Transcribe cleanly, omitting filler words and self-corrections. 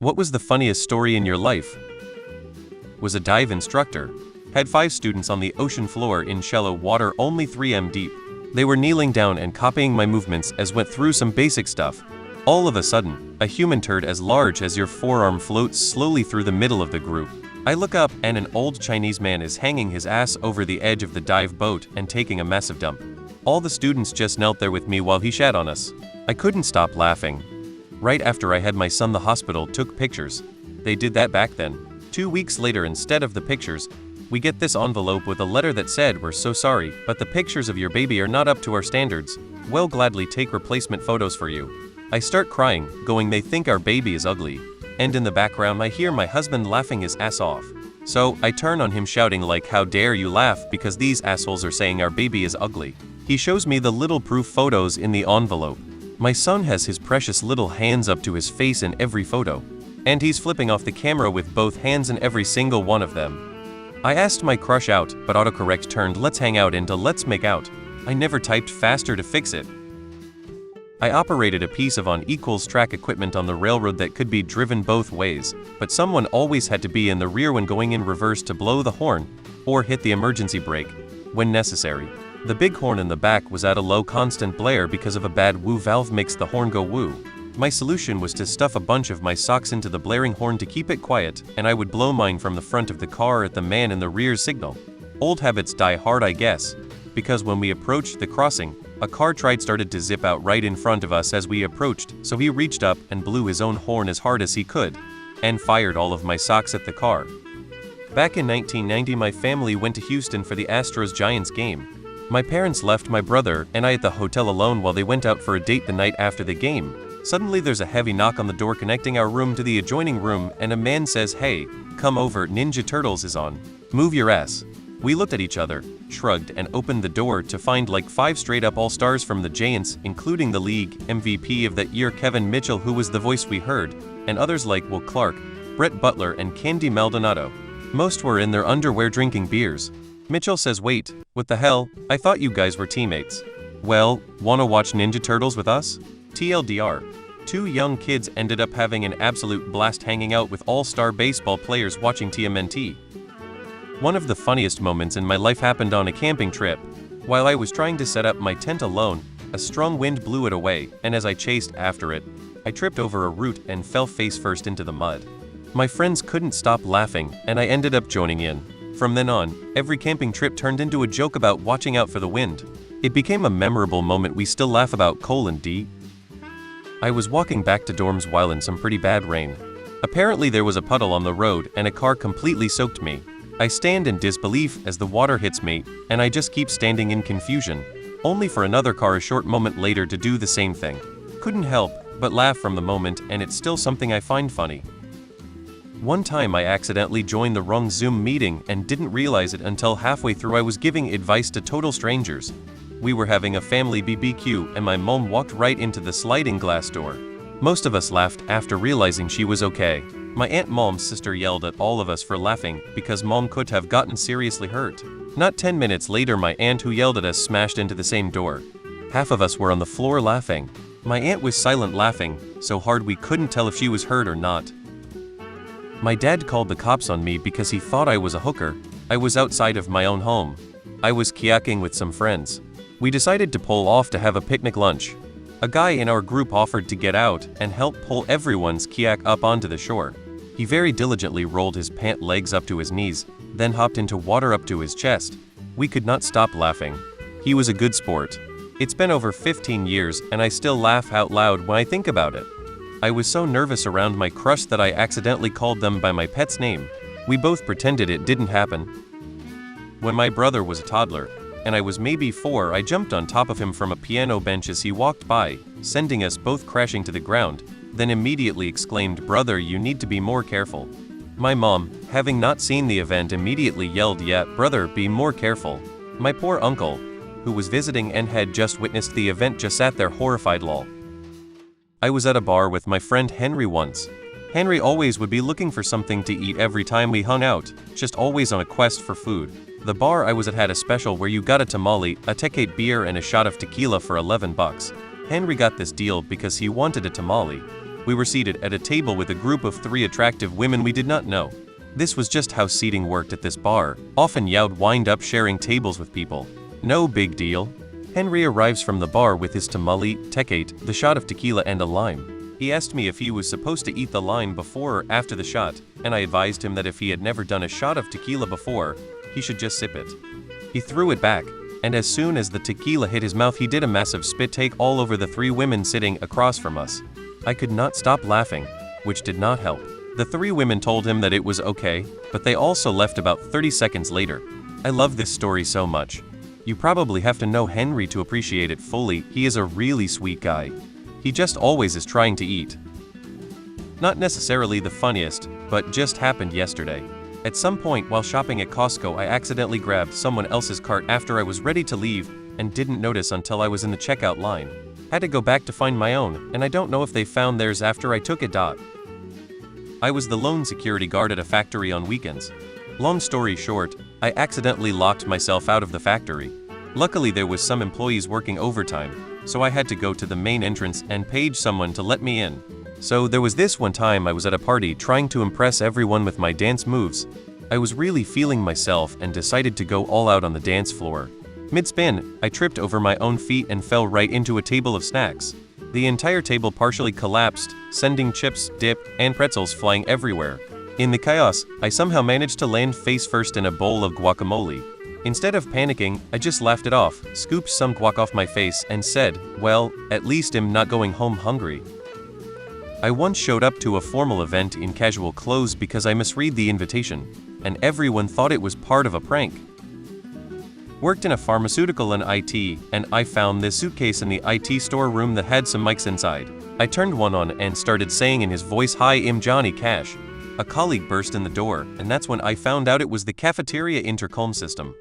What was the funniest story in your life? Was a dive instructor. Had 5 students on the ocean floor in shallow water only 3 m deep. They were kneeling down and copying my movements as went through some basic stuff. All of a sudden, a human turd as large as your forearm floats slowly through the middle of the group. I look up and an old Chinese man is hanging his ass over the edge of the dive boat and taking a massive dump. All the students just knelt there with me while he shat on us. I couldn't stop laughing. Right after I had my son, the hospital took pictures. They did that back then. 2 weeks later, instead of the pictures, we get this envelope with a letter that said, "We're so sorry, but the pictures of your baby are not up to our standards. We'll gladly take replacement photos for you." I start crying, going, "They think our baby is ugly." And in the background I hear my husband laughing his ass off. So I turn on him shouting like, "How dare you laugh because these assholes are saying our baby is ugly." He shows me the little proof photos in the envelope. My son has his precious little hands up to his face in every photo. And he's flipping off the camera with both hands in every single one of them. I asked my crush out, but autocorrect turned "let's hang out" into "let's make out." I never typed faster to fix it. I operated a piece of unequals track equipment on the railroad that could be driven both ways, but someone always had to be in the rear when going in reverse to blow the horn, or hit the emergency brake, when necessary. The big horn in the back was at a low constant blare because of a bad woo valve makes the horn go woo. My solution was to stuff a bunch of my socks into the blaring horn to keep it quiet, and I would blow mine from the front of the car at the man in the rear's signal. Old habits die hard, I guess, because when we approached the crossing, a car started to zip out right in front of us as we approached, so he reached up and blew his own horn as hard as he could, and fired all of my socks at the car. Back in 1990, my family went to Houston for the Astros-Giants game. My parents left my brother and I at the hotel alone while they went out for a date the night after the game. Suddenly there's a heavy knock on the door connecting our room to the adjoining room, and a man says, "Hey, come over, Ninja Turtles is on. Move your ass." We looked at each other, shrugged, and opened the door to find like 5 straight-up all-stars from the Giants, including the league MVP of that year Kevin Mitchell, who was the voice we heard, and others like Will Clark, Brett Butler, and Candy Maldonado. Most were in their underwear drinking beers. Mitchell says, "Wait, what the hell? I thought you guys were teammates." "Well, wanna watch Ninja Turtles with us?" TLDR. 2 young kids ended up having an absolute blast hanging out with all-star baseball players watching TMNT. One of the funniest moments in my life happened on a camping trip. While I was trying to set up my tent alone, a strong wind blew it away, and as I chased after it, I tripped over a root and fell face first into the mud. My friends couldn't stop laughing, and I ended up joining in. From then on, every camping trip turned into a joke about watching out for the wind. It became a memorable moment we still laugh about. D. I was walking back to dorms while in some pretty bad rain. Apparently there was a puddle on the road and a car completely soaked me. I stand in disbelief as the water hits me, and I just keep standing in confusion, only for another car a short moment later to do the same thing. Couldn't help but laugh from the moment, and it's still something I find funny. One time I accidentally joined the wrong Zoom meeting and didn't realize it until halfway through. I was giving advice to total strangers. We were having a family BBQ and my mom walked right into the sliding glass door. Most of us laughed after realizing she was okay. My Aunt Mom's sister yelled at all of us for laughing because Mom could have gotten seriously hurt. Not 10 minutes later, my aunt who yelled at us smashed into the same door. Half of us were on the floor laughing. My aunt was silent, laughing so hard we couldn't tell if she was hurt or not. My dad called the cops on me because he thought I was a hooker. I was outside of my own home. I was kayaking with some friends. We decided to pull off to have a picnic lunch. A guy in our group offered to get out and help pull everyone's kayak up onto the shore. He very diligently rolled his pant legs up to his knees, then hopped into water up to his chest. We could not stop laughing. He was a good sport. It's been over 15 years and I still laugh out loud when I think about it. I was so nervous around my crush that I accidentally called them by my pet's name. We both pretended it didn't happen. When my brother was a toddler, and I was maybe 4, I jumped on top of him from a piano bench as he walked by, sending us both crashing to the ground, then immediately exclaimed, "Brother, you need to be more careful." My mom, having not seen the event, immediately yelled, "Yeah, brother, be more careful." My poor uncle, who was visiting and had just witnessed the event, just sat there horrified. Lol. I was at a bar with my friend Henry once. Henry always would be looking for something to eat every time we hung out, just always on a quest for food. The bar I was at had a special where you got a tamale, a Tecate beer, and a shot of tequila for $11. Henry got this deal because he wanted a tamale. We were seated at a table with a group of 3 attractive women we did not know. This was just how seating worked at this bar. Often You'd wind up sharing tables with people. No big deal. Henry arrives from the bar with his tamale, Tecate, the shot of tequila and a lime. He asked me if he was supposed to eat the lime before or after the shot, and I advised him that if he had never done a shot of tequila before, he should just sip it. He threw it back, and as soon as the tequila hit his mouth he did a massive spit take all over the 3 women sitting across from us. I could not stop laughing, which did not help. The 3 women told him that it was okay, but they also left about 30 seconds later. I love this story so much. You probably have to know Henry to appreciate it fully. He is a really sweet guy. He just always is trying to eat. Not necessarily the funniest, but just happened yesterday. At some point while shopping at Costco, I accidentally grabbed someone else's cart after I was ready to leave and didn't notice until I was in the checkout line. Had to go back to find my own, and I don't know if they found theirs after I took it. I was the lone security guard at a factory on weekends. Long story short, I accidentally locked myself out of the factory. Luckily there was some employees working overtime, so I had to go to the main entrance and page someone to let me in. So there was this one time I was at a party trying to impress everyone with my dance moves. I was really feeling myself and decided to go all out on the dance floor. Mid-spin, I tripped over my own feet and fell right into a table of snacks. The entire table partially collapsed, sending chips, dip, and pretzels flying everywhere. In the chaos, I somehow managed to land face first in a bowl of guacamole. Instead of panicking, I just laughed it off, scooped some guac off my face, and said, well, at least I'm not going home hungry. I once showed up to a formal event in casual clothes because I misread the invitation, and everyone thought it was part of a prank. Worked in a pharmaceutical and IT, and I found this suitcase in the IT storeroom that had some mics inside. I turned one on and started saying in his voice, "Hi, I'm Johnny Cash." A colleague burst in the door, and that's when I found out it was the cafeteria intercom system.